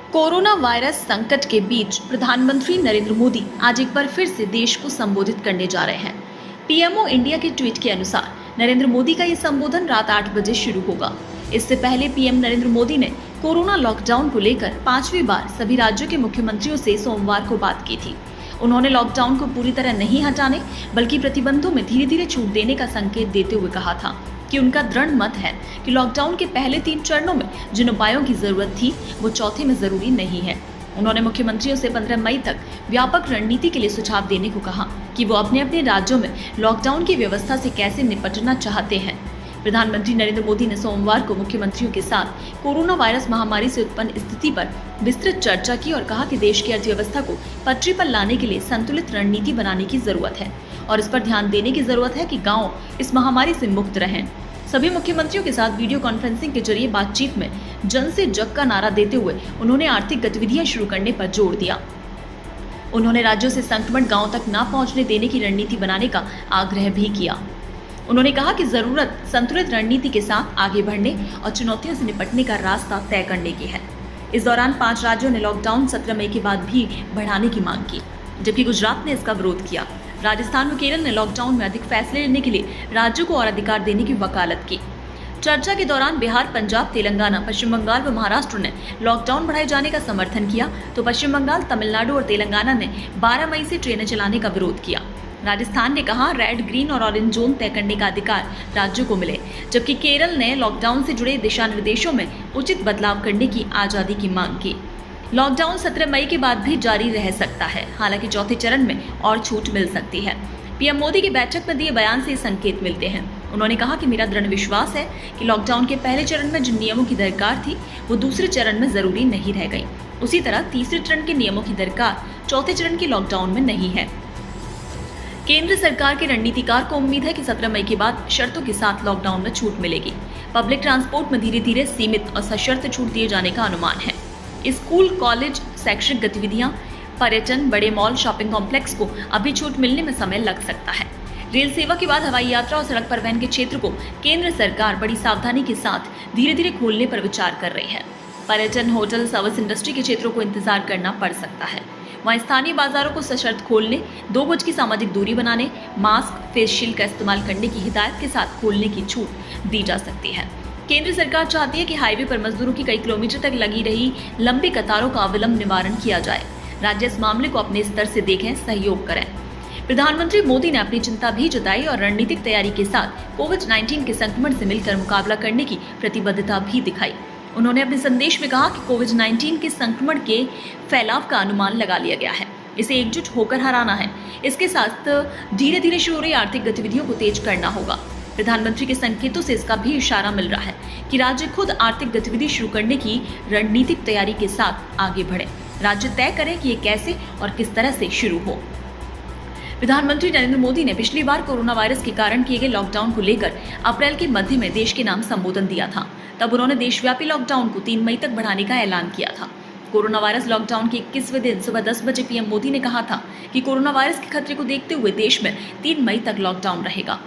Corona virus संकट के बीच प्रधानमंत्री नरेंद्र मोदी आज एक बार फिर से देश को संबोधित करने जा रहे हैं। पीएमओ इंडिया के ट्वीट के अनुसार नरेंद्र मोदी का ये संबोधन रात 8 बजे शुरू होगा। इससे पहले पीएम नरेंद्र मोदी ने कोरोना लॉकडाउन को लेकर 5वीं बार सभी राज्यों के मुख्यमंत्रियों से सोमवार को बात की थी। उन्होंने लॉकडाउन को पूरी तरह नहीं हटाने बल्कि प्रतिबंधों में धीरे धीरे छूट देने का संकेत देते हुए कहा था कि उनका दृढ़ मत है कि लॉकडाउन के पहले 3 चरणों में जिन उपायों की जरूरत थी वो चौथे में जरूरी नहीं है। उन्होंने मुख्यमंत्रियों से 15 मई तक व्यापक रणनीति के लिए सुझाव देने को कहा कि वो अपने अपने राज्यों में लॉकडाउन की व्यवस्था से कैसे निपटना चाहते हैं। प्रधानमंत्री नरेंद्र मोदी ने सोमवार को मुख्यमंत्रियों के साथ कोरोना वायरस महामारी से उत्पन्न स्थिति पर विस्तृत चर्चा की और कहा कि देश की अर्थव्यवस्था को पटरी पर लाने के लिए संतुलित रणनीति बनाने की जरूरत है और इस पर ध्यान देने की जरूरत है कि गांव इस महामारी से मुक्त रहें। सभी मुख्यमंत्रियों के साथ वीडियो कॉन्फ्रेंसिंग के जरिए बातचीत में जन से जग का नारा देते हुए उन्होंने आर्थिक गतिविधियां शुरू करने पर जोर दिया। उन्होंने राज्यों से संक्रमण गांव तक न पहुंचने देने की रणनीति बनाने का आग्रह भी किया। उन्होंने कहा कि जरूरत संतुलित रणनीति के साथ आगे बढ़ने और चुनौतियों से निपटने का रास्ता तय करने की है। इस दौरान 5 राज्यों ने लॉकडाउन 17 मई के बाद भी बढ़ाने की मांग की, जबकि गुजरात ने इसका विरोध किया। राजस्थान व केरल ने लॉकडाउन में अधिक फैसले लेने के लिए राज्यों को और अधिकार देने की वकालत की। चर्चा के दौरान बिहार, पंजाब, तेलंगाना, पश्चिम बंगाल व महाराष्ट्र ने लॉकडाउन बढ़ाए जाने का समर्थन किया, तो पश्चिम बंगाल, तमिलनाडु और तेलंगाना ने 12 मई से ट्रेनें चलाने का विरोध किया। राजस्थान ने कहा रेड, ग्रीन और ऑरेंज जोन तय करने का अधिकार राज्यों को मिले, जबकि केरल ने लॉकडाउन से जुड़े दिशा निर्देशों में उचित बदलाव करने की आजादी की मांग की। लॉकडाउन 17 मई के बाद भी जारी रह सकता है, हालांकि चौथे चरण में और छूट मिल सकती है। पीएम मोदी की बैठक में दिए बयान से संकेत मिलते हैं। उन्होंने कहा कि मेरा दृढ़ विश्वास है कि लॉकडाउन के पहले चरण में जिन नियमों की दरकार थी वो दूसरे चरण में जरूरी नहीं रह गई। उसी तरह तीसरे चरण के नियमों की दरकार चौथे चरण के लॉकडाउन में नहीं है। केंद्र सरकार के रणनीतिकार को उम्मीद है कि 17 मई के बाद शर्तों के साथ लॉकडाउन में छूट मिलेगी। पब्लिक ट्रांसपोर्ट में धीरे धीरे सीमित और सशर्त छूट दिए जाने का अनुमान है। स्कूल, कॉलेज, शैक्षिक गतिविधियां, पर्यटन, बड़े मॉल, शॉपिंग कॉम्प्लेक्स को अभी छूट मिलने में समय लग सकता है। रेल सेवा के बाद हवाई यात्रा और सड़क परिवहन के क्षेत्र को केंद्र सरकार बड़ी सावधानी के साथ धीरे धीरे खोलने पर विचार कर रही है। पर्यटन, होटल, सर्विस इंडस्ट्री के क्षेत्रों को इंतजार करना पड़ सकता है। वहीं स्थानीय बाजारों को सशर्त खोलने, 2 गज की सामाजिक दूरी बनाने, मास्क, फेस शील्ड का इस्तेमाल करने की हिदायत के साथ खोलने की छूट दी जा सकती है। केंद्र सरकार चाहती है कि हाईवे पर मजदूरों की कई किलोमीटर तक लगी रही लंबी कतारों का अविलंब निवारण किया जाए। राज्य इस मामले को अपने स्तर से देखें, सहयोग करें। प्रधानमंत्री मोदी ने अपनी चिंता भी जताई और रणनीतिक तैयारी के साथ कोविड-19 के संक्रमण से मिलकर मुकाबला करने की प्रतिबद्धता भी दिखाई। उन्होंने अपने संदेश में कहा कि कोविड-19 के संक्रमण के फैलाव का अनुमान लगा लिया गया है, इसे एकजुट होकर हराना है। इसके साथ धीरे धीरे शुरू हो रही आर्थिक गतिविधियों को तेज करना होगा। प्रधानमंत्री के संकेतों से इसका भी इशारा मिल रहा है कि राज्य खुद आर्थिक गतिविधि शुरू करने की रणनीतिक तैयारी के साथ आगे बढ़े। राज्य तय करें कि ये कैसे और किस तरह से शुरू हो। प्रधानमंत्री नरेंद्र मोदी ने पिछली बार कोरोना वायरस के कारण किए गए लॉकडाउन को लेकर अप्रैल के मध्य में देश के नाम संबोधन दिया था। तब उन्होंने देशव्यापी लॉकडाउन को 3 मई तक बढ़ाने का ऐलान किया था। कोरोना वायरस लॉकडाउन के 21वें दिन सुबह 10 बजे पीएम मोदी ने कहा था कि कोरोना वायरस के खतरे को देखते हुए देश में 3 मई तक लॉकडाउन रहेगा।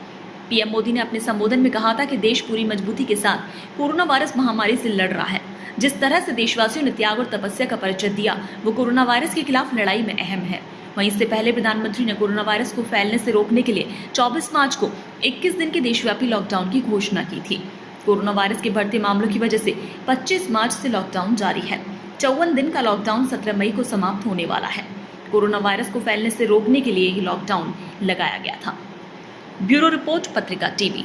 पीएम मोदी ने अपने संबोधन में कहा था कि देश पूरी मजबूती के साथ कोरोना वायरस महामारी से लड़ रहा है। जिस तरह से देशवासियों ने त्याग और तपस्या का परिचय दिया वो कोरोना वायरस के खिलाफ लड़ाई में अहम है। वहीं इससे पहले प्रधानमंत्री ने कोरोना वायरस को फैलने से रोकने के लिए 24 मार्च को 21 दिन के देशव्यापी लॉकडाउन की घोषणा की थी। कोरोना वायरस के बढ़ते मामलों की वजह से 25 मार्च से लॉकडाउन जारी है। 54 दिन का लॉकडाउन 17 मई को समाप्त होने वाला है। कोरोना वायरस को फैलने से रोकने के लिए ये लॉकडाउन लगाया गया था। ब्यूरो रिपोर्ट, पत्रिका टीवी।